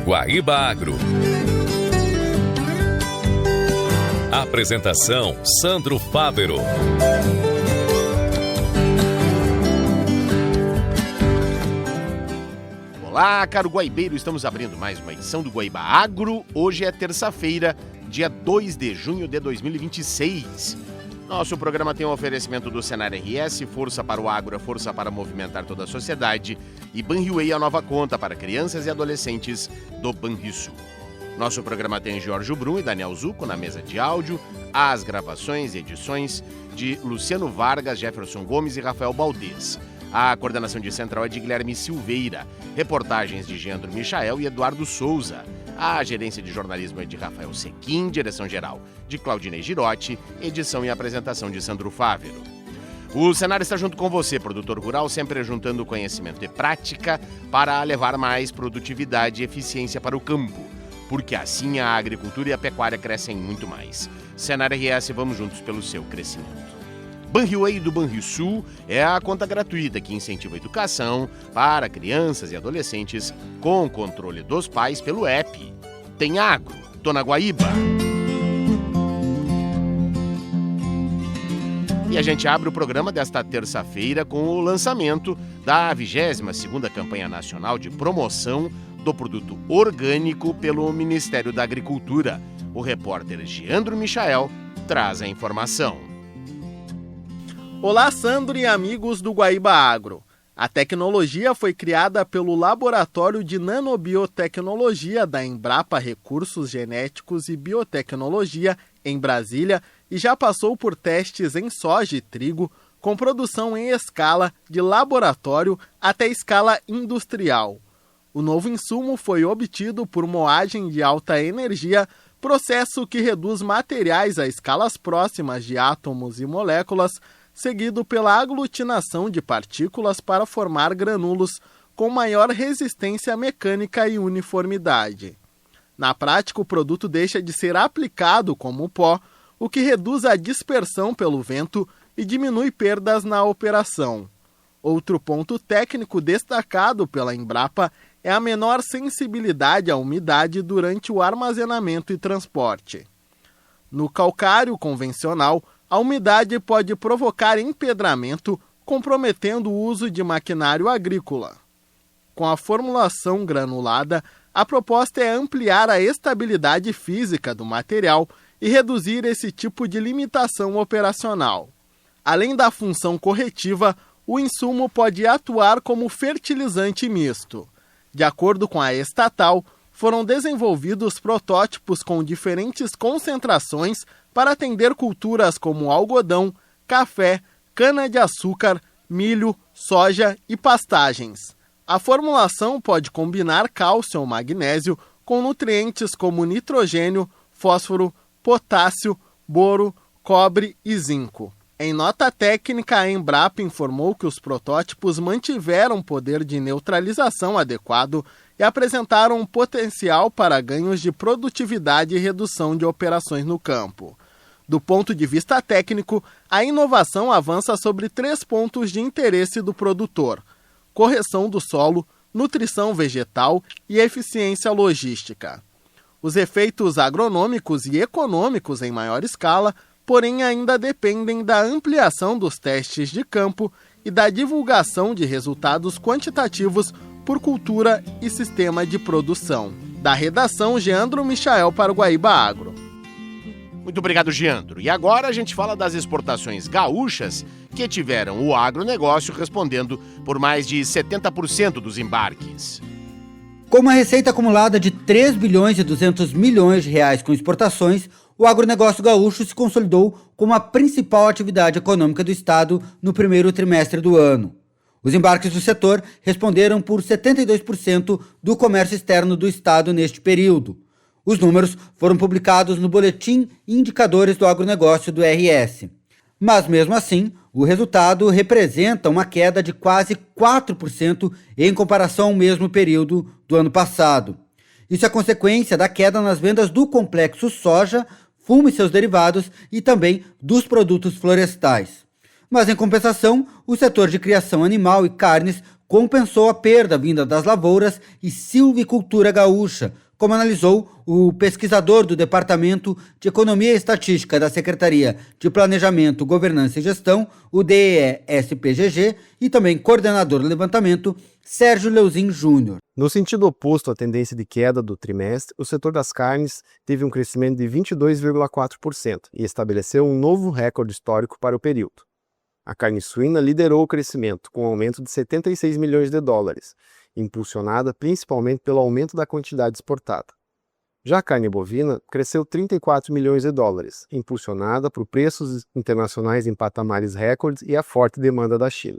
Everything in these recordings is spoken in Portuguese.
Guaíba Agro. Apresentação: Sandro Fávero. Olá, caro guaibeiro, estamos abrindo mais uma edição do Guaíba Agro. Hoje é terça-feira, dia 2 de junho de 2026. Nosso programa tem um oferecimento do Senar RS, força para o agro, força para movimentar toda a sociedade, e Banriway, a nova conta para crianças e adolescentes do Banrisul. Nosso programa tem Jorge Brum e Daniel Zucco na mesa de áudio, as gravações e edições de Luciano Vargas, Jefferson Gomes e Rafael Baldez. A coordenação de central é de Guilherme Silveira, reportagens de Geandro Michael e Eduardo Souza. A gerência de jornalismo é de Rafael Sequim, direção-geral de Claudinei Girotti, edição e apresentação de Sandro Fávero. O cenário está junto com você, produtor rural, sempre juntando conhecimento e prática para levar mais produtividade e eficiência para o campo, porque assim a agricultura e a pecuária crescem muito mais. Senar RS, vamos juntos pelo seu crescimento. Banriway do Banrisul é a conta gratuita que incentiva a educação para crianças e adolescentes com controle dos pais pelo app. Tem agro, tô na Guaíba. E a gente abre o programa desta terça-feira com o lançamento da 22ª Campanha Nacional de Promoção do Produto Orgânico pelo Ministério da Agricultura. O repórter Geandro Michael traz a informação. Olá, Sandro e amigos do Guaíba Agro. A tecnologia foi criada pelo Laboratório de Nanobiotecnologia da Embrapa Recursos Genéticos e Biotecnologia, em Brasília, e já passou por testes em soja e trigo, com produção em escala de laboratório até escala industrial. O novo insumo foi obtido por moagem de alta energia, processo que reduz materiais a escalas próximas de átomos e moléculas, seguido pela aglutinação de partículas para formar granulos com maior resistência mecânica e uniformidade. Na prática, o produto deixa de ser aplicado como pó, o que reduz a dispersão pelo vento e diminui perdas na operação. Outro ponto técnico destacado pela Embrapa é a menor sensibilidade à umidade durante o armazenamento e transporte. No calcário convencional, a umidade pode provocar empedramento, comprometendo o uso de maquinário agrícola. Com a formulação granulada, a proposta é ampliar a estabilidade física do material e reduzir esse tipo de limitação operacional. Além da função corretiva, o insumo pode atuar como fertilizante misto. De acordo com a estatal, foram desenvolvidos protótipos com diferentes concentrações para atender culturas como algodão, café, cana-de-açúcar, milho, soja e pastagens. A formulação pode combinar cálcio ou magnésio com nutrientes como nitrogênio, fósforo, potássio, boro, cobre e zinco. Em nota técnica, a Embrapa informou que os protótipos mantiveram poder de neutralização adequado e apresentaram um potencial para ganhos de produtividade e redução de operações no campo. Do ponto de vista técnico, a inovação avança sobre 3 pontos de interesse do produtor: correção do solo, nutrição vegetal e eficiência logística. Os efeitos agronômicos e econômicos em maior escala, porém, ainda dependem da ampliação dos testes de campo e da divulgação de resultados quantitativos por cultura e sistema de produção. Da redação, Geandro Michael para o Guaíba Agro. Muito obrigado, Geandro. E agora a gente fala das exportações gaúchas, que tiveram o agronegócio respondendo por mais de 70% dos embarques. Com uma receita acumulada de 3 bilhões e 200 milhões de reais com exportações, o agronegócio gaúcho se consolidou como a principal atividade econômica do estado no primeiro trimestre do ano. Os embarques do setor responderam por 72% do comércio externo do estado neste período. Os números foram publicados no Boletim Indicadores do Agronegócio do RS. Mas, mesmo assim, o resultado representa uma queda de quase 4% em comparação ao mesmo período do ano passado. Isso é consequência da queda nas vendas do complexo soja, fumo e seus derivados e também dos produtos florestais. Mas, em compensação, o setor de criação animal e carnes compensou a perda vinda das lavouras e silvicultura gaúcha, como analisou o pesquisador do Departamento de Economia e Estatística da Secretaria de Planejamento, Governança e Gestão, o DESPGG, e também coordenador do levantamento, Sérgio Leuzin Júnior. No sentido oposto à tendência de queda do trimestre, o setor das carnes teve um crescimento de 22,4% e estabeleceu um novo recorde histórico para o período. A carne suína liderou o crescimento, com um aumento de 76 milhões de dólares, impulsionada principalmente pelo aumento da quantidade exportada. Já a carne bovina cresceu 34 milhões de dólares, impulsionada por preços internacionais em patamares recordes e a forte demanda da China.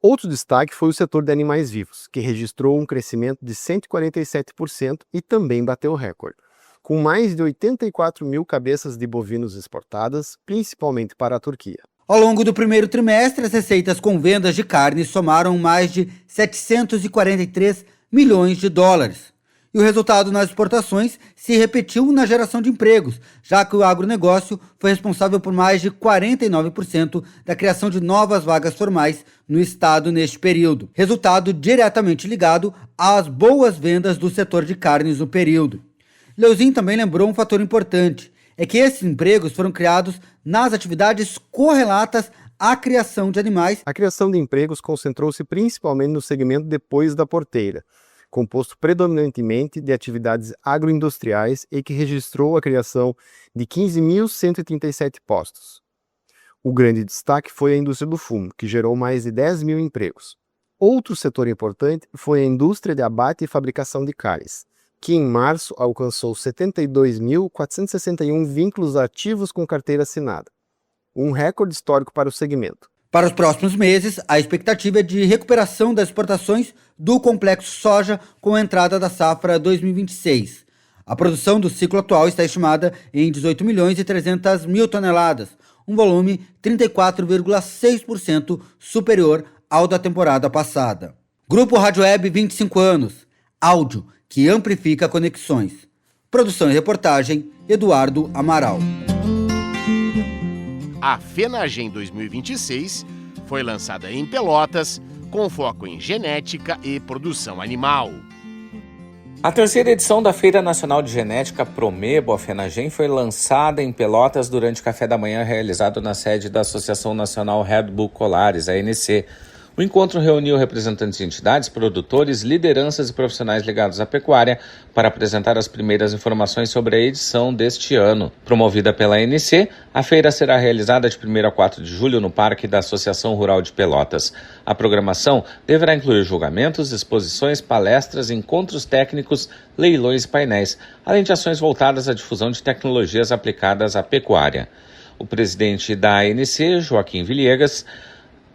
Outro destaque foi o setor de animais vivos, que registrou um crescimento de 147% e também bateu o recorde, com mais de 84 mil cabeças de bovinos exportadas, principalmente para a Turquia. Ao longo do primeiro trimestre, as receitas com vendas de carne somaram mais de 743 milhões de dólares. E o resultado nas exportações se repetiu na geração de empregos, já que o agronegócio foi responsável por mais de 49% da criação de novas vagas formais no estado neste período. Resultado diretamente ligado às boas vendas do setor de carnes no período. Leuzin também lembrou um fator importante, é que esses empregos foram criados nas atividades correlatas à criação de animais. A criação de empregos concentrou-se principalmente no segmento depois da porteira, composto predominantemente de atividades agroindustriais e que registrou a criação de 15.137 postos. O grande destaque foi a indústria do fumo, que gerou mais de 10 mil empregos. Outro setor importante foi a indústria de abate e fabricação de carnes, que em março alcançou 72.461 vínculos ativos com carteira assinada, um recorde histórico para o segmento. Para os próximos meses, a expectativa é de recuperação das exportações do complexo soja com a entrada da safra 2026. A produção do ciclo atual está estimada em 18.300.000 toneladas, um volume 34,6% superior ao da temporada passada. Grupo Rádio Web 25 anos, áudio que amplifica conexões. Produção e reportagem, Eduardo Amaral. A FENAGEM 2026 foi lançada em Pelotas, com foco em genética e produção animal. A terceira edição da Feira Nacional de Genética Promebo, a FENAGEM, foi lançada em Pelotas durante o café da manhã realizado na sede da Associação Nacional Red Bull Colares, a ANC. O encontro reuniu representantes de entidades, produtores, lideranças e profissionais ligados à pecuária para apresentar as primeiras informações sobre a edição deste ano. Promovida pela ANC, a feira será realizada de 1º a 4 de julho no Parque da Associação Rural de Pelotas. A programação deverá incluir julgamentos, exposições, palestras, encontros técnicos, leilões e painéis, além de ações voltadas à difusão de tecnologias aplicadas à pecuária. O presidente da ANC, Joaquim Villegas,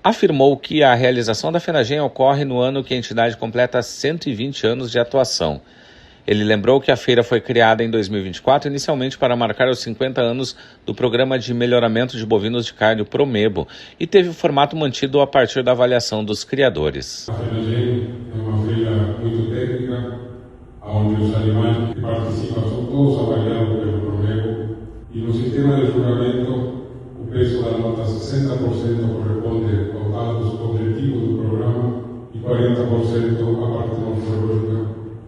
afirmou que a realização da FENAGEM ocorre no ano que a entidade completa 120 anos de atuação. Ele lembrou que a feira foi criada em 2024 inicialmente para marcar os 50 anos do Programa de Melhoramento de Bovinos de Carne, o Promebo, e teve o formato mantido a partir da avaliação dos criadores. A FENAGEM é uma feira muito técnica, onde os animais que participam são todos avaliados pelo Promebo, e no sistema de julgamento o peso da nota 60% corresponde aos dados objetivos do programa e 40% à parte morfológica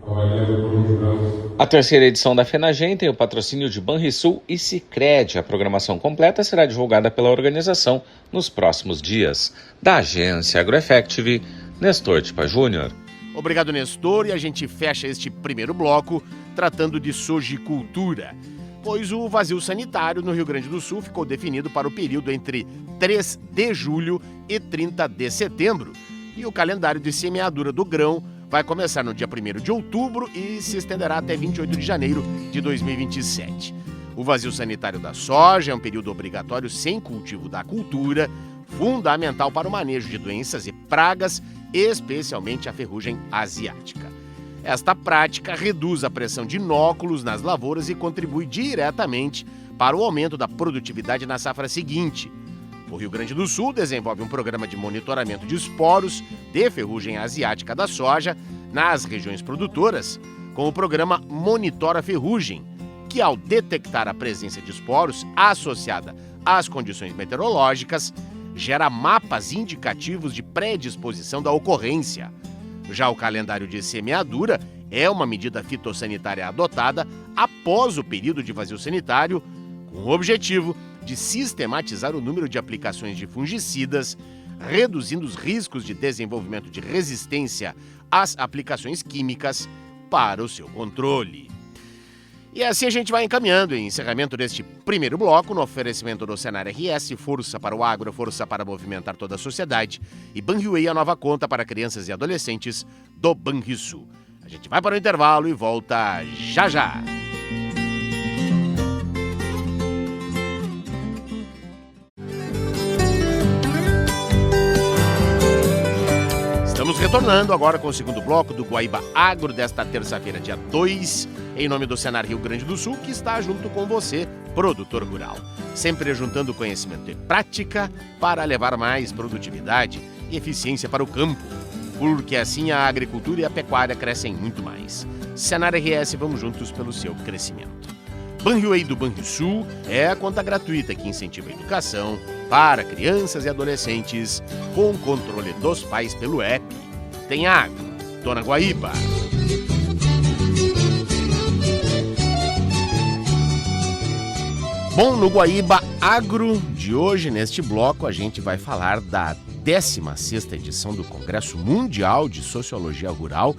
avaliada por um jurado. A terceira edição da FENAGEM tem o patrocínio de Banrisul e Sicredi. A programação completa será divulgada pela organização nos próximos dias. Da agência AgroEffective, Nestor Tipa Júnior. Obrigado, Nestor, e a gente fecha este primeiro bloco tratando de sojicultura, pois o vazio sanitário no Rio Grande do Sul ficou definido para o período entre 3 de julho e 30 de setembro. E o calendário de semeadura do grão vai começar no dia 1º de outubro e se estenderá até 28 de janeiro de 2027. O vazio sanitário da soja é um período obrigatório sem cultivo da cultura, fundamental para o manejo de doenças e pragas, especialmente a ferrugem asiática. Esta prática reduz a pressão de inóculos nas lavouras e contribui diretamente para o aumento da produtividade na safra seguinte. O Rio Grande do Sul desenvolve um programa de monitoramento de esporos de ferrugem asiática da soja nas regiões produtoras, com o programa Monitora Ferrugem, que ao detectar a presença de esporos associada às condições meteorológicas, gera mapas indicativos de predisposição da ocorrência. Já o calendário de semeadura é uma medida fitossanitária adotada após o período de vazio sanitário, com o objetivo de sistematizar o número de aplicações de fungicidas, reduzindo os riscos de desenvolvimento de resistência às aplicações químicas para o seu controle. E assim a gente vai encaminhando em encerramento deste primeiro bloco, no oferecimento do Senar RS, força para o agro, força para movimentar toda a sociedade, e Banriway, a nova conta para crianças e adolescentes do Banrisul. A gente vai para o intervalo e volta já já. Estamos retornando agora com o segundo bloco do Guaíba Agro desta terça-feira, dia 2, em nome do Senar Rio Grande do Sul, que está junto com você, produtor rural. Sempre juntando conhecimento e prática para levar mais produtividade e eficiência para o campo, porque assim a agricultura e a pecuária crescem muito mais. Senar RS, vamos juntos pelo seu crescimento. Banriway do Banrisul é a conta gratuita que incentiva a educação para crianças e adolescentes com controle dos pais pelo app. Tem água, Dona Guaíba. Bom, no Guaíba Agro de hoje, neste bloco, a gente vai falar da 16ª edição do Congresso Mundial de Sociologia Rural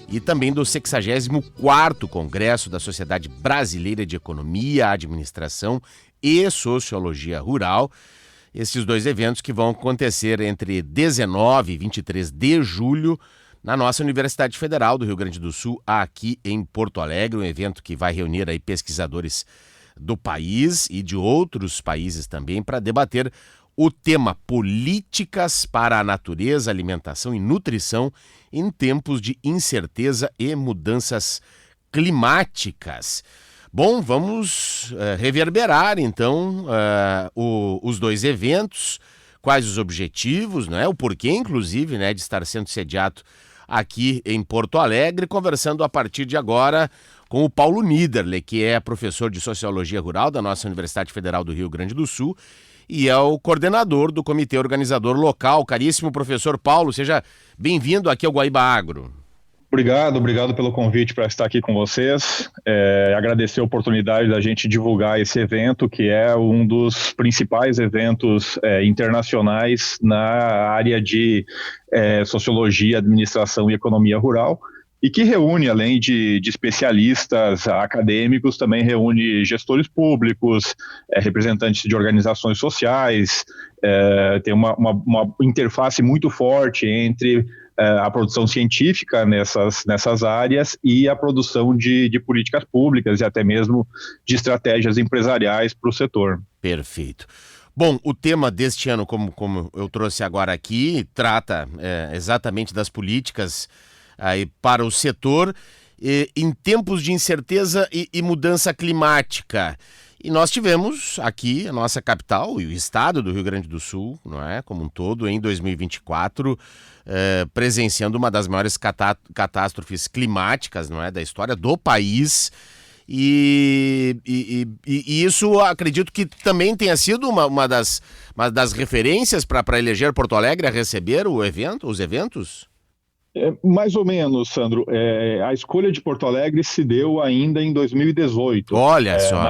e também do 64º Congresso da Sociedade Brasileira de Economia, Administração e Sociologia Rural. Esses dois eventos que vão acontecer entre 19 e 23 de julho na nossa Universidade Federal do Rio Grande do Sul, aqui em Porto Alegre, um evento que vai reunir aí pesquisadores do país e de outros países também para debater o tema Políticas para a Natureza, Alimentação e Nutrição em tempos de incerteza e mudanças climáticas. Bom, vamos reverberar então os dois eventos, quais os objetivos, né? O porquê, inclusive, né, de estar sendo sediado aqui em Porto Alegre, conversando a partir de agora com o Paulo Niederle, que é professor de Sociologia Rural da nossa Universidade Federal do Rio Grande do Sul e é o coordenador do comitê organizador local. Caríssimo professor Paulo, seja bem-vindo aqui ao Guaíba Agro. Obrigado pelo convite para estar aqui com vocês. Agradecer a oportunidade da gente divulgar esse evento, que é um dos principais eventos internacionais na área de Sociologia, Administração e Economia Rural, e que reúne, além de especialistas acadêmicos, também reúne gestores públicos, representantes de organizações sociais, tem uma interface muito forte entre a produção científica nessas áreas e a produção de políticas públicas e até mesmo de estratégias empresariais para o setor. Perfeito. Bom, o tema deste ano, como eu trouxe agora aqui, trata exatamente das políticas aí para o setor em tempos de incerteza e mudança climática. E nós tivemos aqui a nossa capital e o estado do Rio Grande do Sul, não é, como um todo, em 2024, presenciando uma das maiores catástrofes climáticas, não é, da história do país. E isso acredito que também tenha sido uma das referências para eleger Porto Alegre a receber os eventos? Mais ou menos, Sandro. A escolha de Porto Alegre se deu ainda em 2018. Olha só.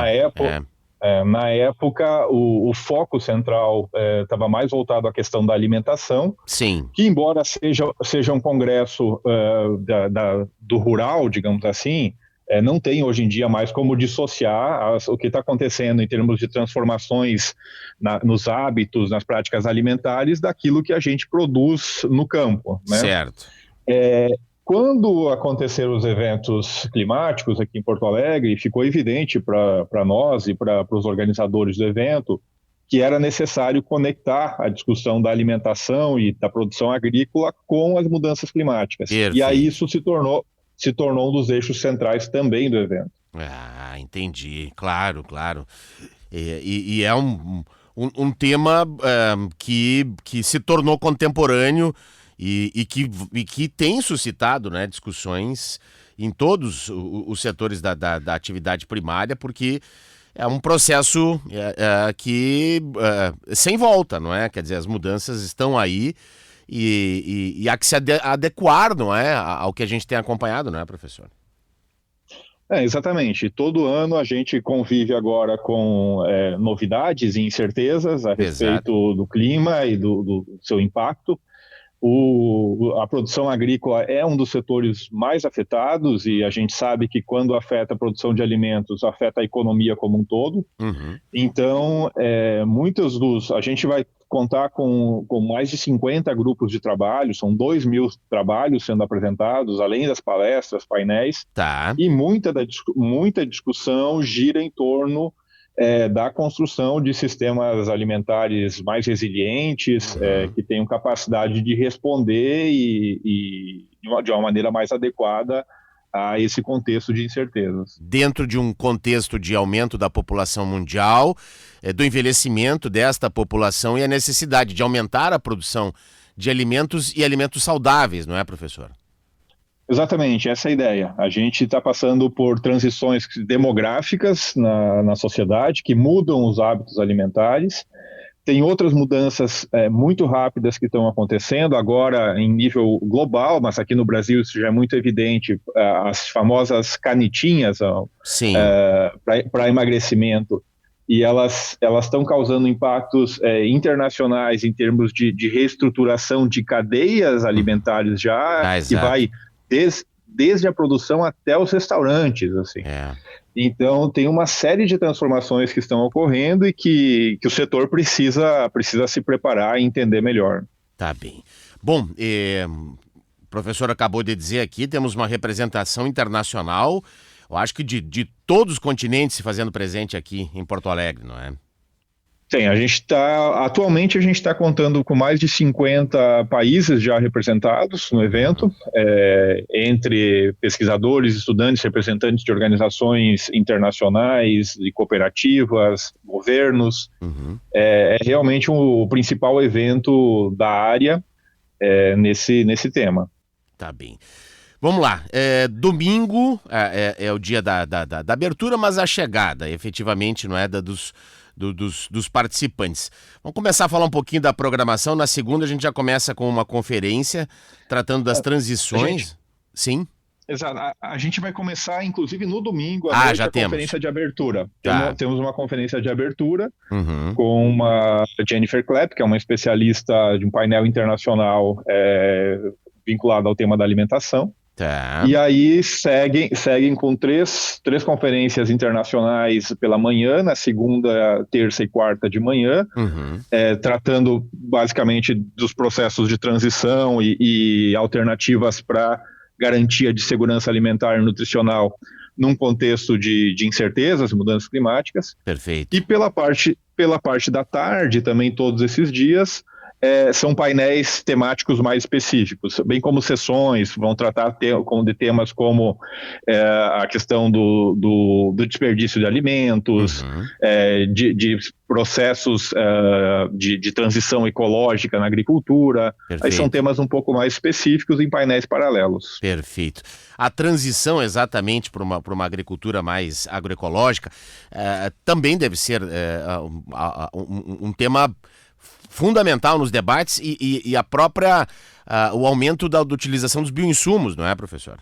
Na época, o foco central estava mais voltado à questão da alimentação. Sim. Que, embora seja um congresso do rural, digamos assim, não tem hoje em dia mais como dissociar o que está acontecendo em termos de transformações nos hábitos, nas práticas alimentares, daquilo que a gente produz no campo, né? Certo. Quando aconteceram os eventos climáticos aqui em Porto Alegre, ficou evidente para nós e para os organizadores do evento que era necessário conectar a discussão da alimentação e da produção agrícola com as mudanças climáticas. Perfeito. E aí isso se tornou um dos eixos centrais também do evento. Ah, entendi. Claro. E é um tema que se tornou contemporâneo e que tem suscitado, né, discussões em todos os setores da atividade primária, porque é um processo que sem volta, não é? Quer dizer, as mudanças estão aí e há que se adequar, não é? Ao que a gente tem acompanhado, não é, professor? Exatamente. Todo ano a gente convive agora com novidades e incertezas a respeito do clima e do seu impacto. A produção agrícola é um dos setores mais afetados e a gente sabe que quando afeta a produção de alimentos, afeta a economia como um todo. Uhum. Então, a gente vai contar com mais de 50 grupos de trabalho, são 2.000 trabalhos sendo apresentados, além das palestras, painéis, e muita discussão gira em torno da construção de sistemas alimentares mais resilientes, que tenham capacidade de responder e de uma maneira mais adequada a esse contexto de incertezas. Dentro de um contexto de aumento da população mundial, do envelhecimento desta população e a necessidade de aumentar a produção de alimentos e alimentos saudáveis, não é, professor? Exatamente, essa é a ideia. A gente está passando por transições demográficas na sociedade que mudam os hábitos alimentares. Tem outras mudanças muito rápidas que estão acontecendo, agora em nível global, mas aqui no Brasil isso já é muito evidente, as famosas canetinhas para emagrecimento, e elas estão causando impactos internacionais em termos de reestruturação de cadeias alimentares que vai desde a produção até os restaurantes, assim. Então, tem uma série de transformações que estão ocorrendo e que o setor precisa se preparar e entender melhor. Tá bem. Bom, o professor acabou de dizer aqui, temos uma representação internacional, eu acho que de todos os continentes se fazendo presente aqui em Porto Alegre, não é? Sim, atualmente a gente está contando com mais de 50 países já representados no evento, entre pesquisadores, estudantes, representantes de organizações internacionais e cooperativas, governos. É realmente o principal evento da área nesse tema. Tá bem. Vamos lá, domingo é o dia da abertura, mas a chegada, efetivamente, não é dos participantes. Vamos começar a falar um pouquinho da programação. Na segunda a gente já começa com uma conferência tratando das transições. Sim? Exato. A gente vai começar, inclusive, no domingo, a conferência de abertura. Temos uma conferência de abertura com uma Jennifer Clapp, que é uma especialista de um painel internacional vinculado ao tema da alimentação. E aí seguem com três conferências internacionais pela manhã, na segunda, terça e quarta de manhã, tratando basicamente dos processos de transição e alternativas para garantia de segurança alimentar e nutricional num contexto de incertezas, mudanças climáticas. Perfeito. E pela parte da tarde, também todos esses dias, são painéis temáticos mais específicos, bem como sessões, vão tratar de temas como a questão do desperdício de alimentos, de processos de transição ecológica na agricultura. Perfeito. Aí são temas um pouco mais específicos em painéis paralelos. Perfeito. A transição exatamente para uma agricultura mais agroecológica também deve ser um tema fundamental nos debates e o aumento da utilização dos bioinsumos, não é, professor?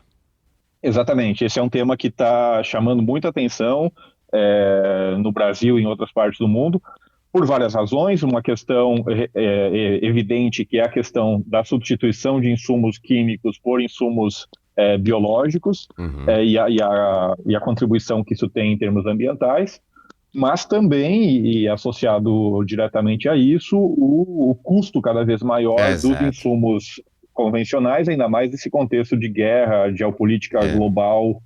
Exatamente, esse é um tema que está chamando muita atenção no Brasil e em outras partes do mundo, por várias razões. Uma questão evidente, que é a questão da substituição de insumos químicos por insumos biológicos, e a contribuição que isso tem em termos ambientais. Mas também, e associado diretamente a isso, o custo cada vez maior dos insumos convencionais, ainda mais nesse contexto de guerra, geopolítica global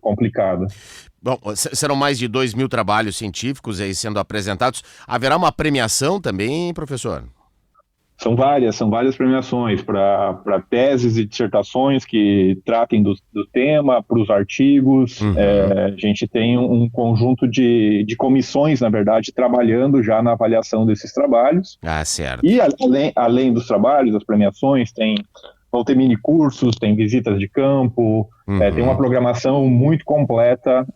complicada. Bom, serão mais de 2.000 trabalhos científicos aí sendo apresentados. Haverá uma premiação também, professor? São várias premiações para teses e dissertações que tratem do tema, para os artigos. A gente tem um conjunto de comissões, na verdade, trabalhando já na avaliação desses trabalhos. Certo. E além dos trabalhos, das premiações, tem vão ter mini cursos, tem visitas de campo, tem uma programação muito completa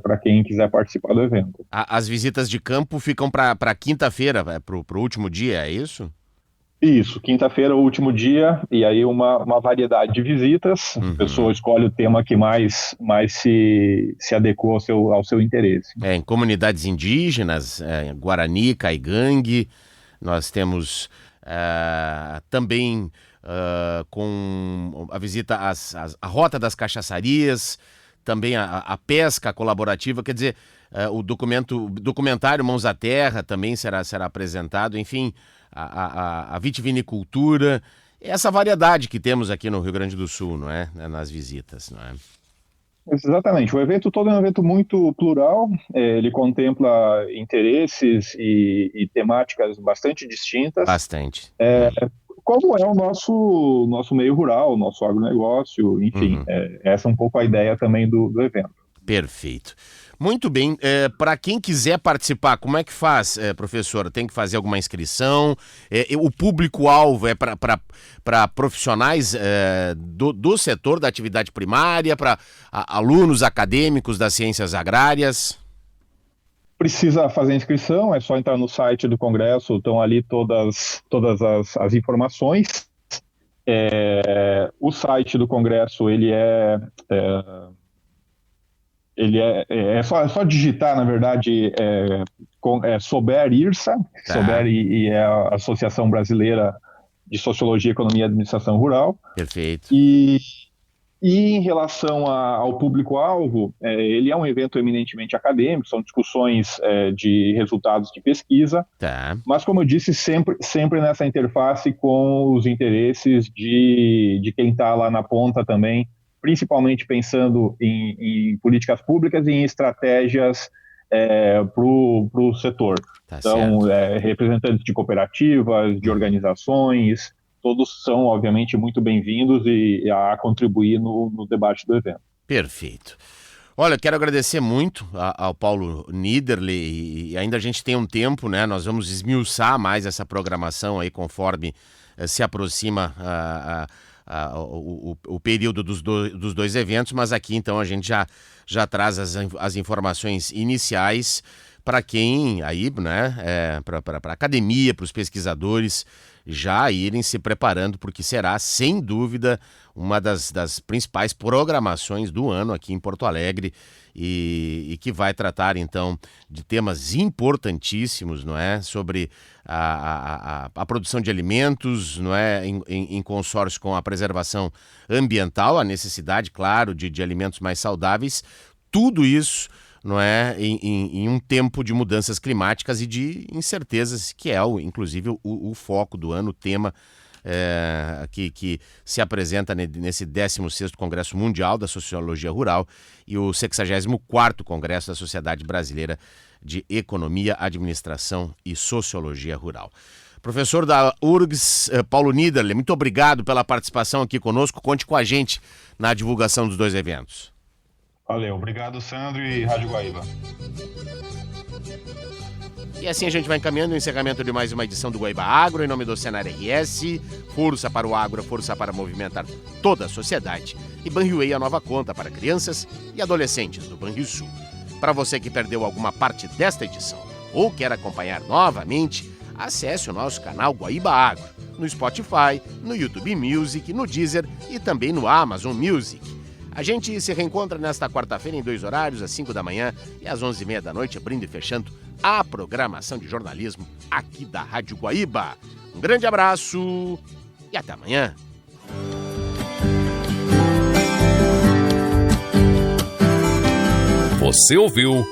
para quem quiser participar do evento. As visitas de campo ficam para quinta-feira, para o último dia, é isso? Isso, quinta-feira é o último dia, e aí uma variedade de visitas, a pessoa escolhe o tema que mais se adequa ao seu interesse. Em comunidades indígenas, Guarani, Caigangue, nós temos também com a visita à Rota das Cachaçarias, também a pesca colaborativa, quer dizer, o documentário Mãos à Terra também será apresentado, enfim, a vitivinicultura, essa variedade que temos aqui no Rio Grande do Sul, não é? Nas visitas, não é? Exatamente, o evento todo é um evento muito plural, ele contempla interesses e temáticas bastante distintas. Bastante. Como é o nosso meio rural, o nosso agronegócio, enfim, essa é um pouco a ideia também do evento. Perfeito. Muito bem, para quem quiser participar, como é que faz, professor? Tem que fazer alguma inscrição? O público-alvo é para profissionais do setor da atividade primária, para alunos acadêmicos das ciências agrárias? Precisa fazer inscrição, é só entrar no site do Congresso, estão ali todas as informações. O site do Congresso, ele é só digitar, na verdade, Sober IRSA, tá. Sober e é a Associação Brasileira de Sociologia, Economia e Administração Rural. Perfeito. E em relação ao público-alvo, ele é um evento eminentemente acadêmico, são discussões de resultados de pesquisa, tá. Mas, como eu disse, sempre nessa interface com os interesses de quem está lá na ponta também, principalmente pensando em políticas públicas e em estratégias para o setor. Tá, então, representantes de cooperativas, de organizações, todos são, obviamente, muito bem-vindos a contribuir no debate do evento. Perfeito. Olha, eu quero agradecer muito ao Paulo Niederle, e ainda a gente tem um tempo, né? Nós vamos esmiuçar mais essa programação aí conforme se aproxima o período dos dois eventos, mas aqui então a gente já traz as informações iniciais para quem aí, né, para a academia, para os pesquisadores já irem se preparando, porque será, sem dúvida, uma das principais programações do ano aqui em Porto Alegre e que vai tratar, então, de temas importantíssimos, não é? Sobre a produção de alimentos, não é? Em consórcio com a preservação ambiental, a necessidade, claro, de alimentos mais saudáveis, tudo isso, não é, em um tempo de mudanças climáticas e de incertezas, que é, inclusive, o foco do ano, o tema que se apresenta nesse 16º Congresso Mundial da Sociologia Rural e o 64º Congresso da Sociedade Brasileira de Economia, Administração e Sociologia Rural. Professor da URGS, Paulo Niederle, muito obrigado pela participação aqui conosco. Conte com a gente na divulgação dos dois eventos. Valeu, obrigado, Sandro e Rádio Guaíba. E assim a gente vai encaminhando o encerramento de mais uma edição do Guaíba Agro, em nome do Senar RS, força para o agro, força para movimentar toda a sociedade, e Banriway, a nova conta para crianças e adolescentes do Banrisul. Para você que perdeu alguma parte desta edição ou quer acompanhar novamente, acesse o nosso canal Guaíba Agro, no Spotify, no YouTube Music, no Deezer e também no Amazon Music. A gente se reencontra nesta quarta-feira em 2 horários, às 5 da manhã e às 11h30 da noite, abrindo e fechando a programação de jornalismo aqui da Rádio Guaíba. Um grande abraço e até amanhã. Você ouviu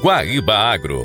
Guaíba Agro.